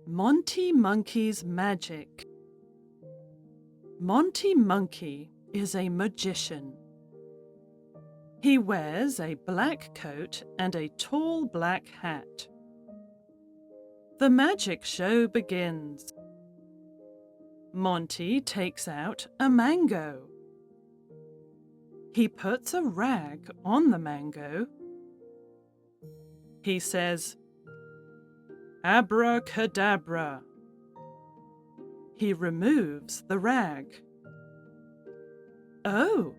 Monty Monkey's Magic. Monty Monkey is a magician. He wears a black coat and a tall black hat. The magic show begins. Monty takes out a mango. He puts a rag on the mango. He says, "Abracadabra." He removes the rag. Oh,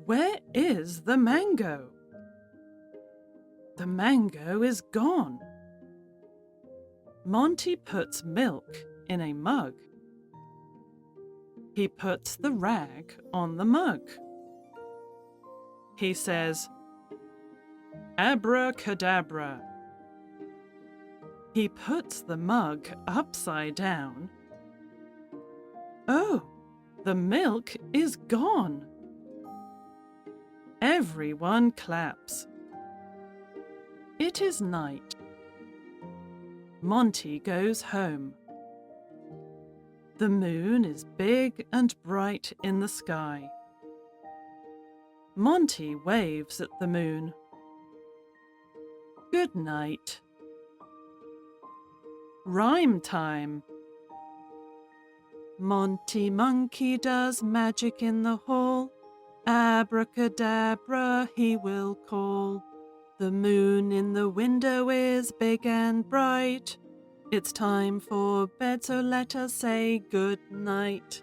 where is the mango? The mango is gone. Monty puts milk in a mug. He puts the rag on the mug. He says, "Abracadabra." He puts the mug upside down. Oh, the milk is gone. Everyone claps. It is night. Monty goes home. The moon is big and bright in the sky. Monty waves at the moon. Good night. Rhyme time. Monty Monkey does magic in the hall. Abracadabra he will call. The moon in the window is big and bright. It's time for bed, so let us say good night.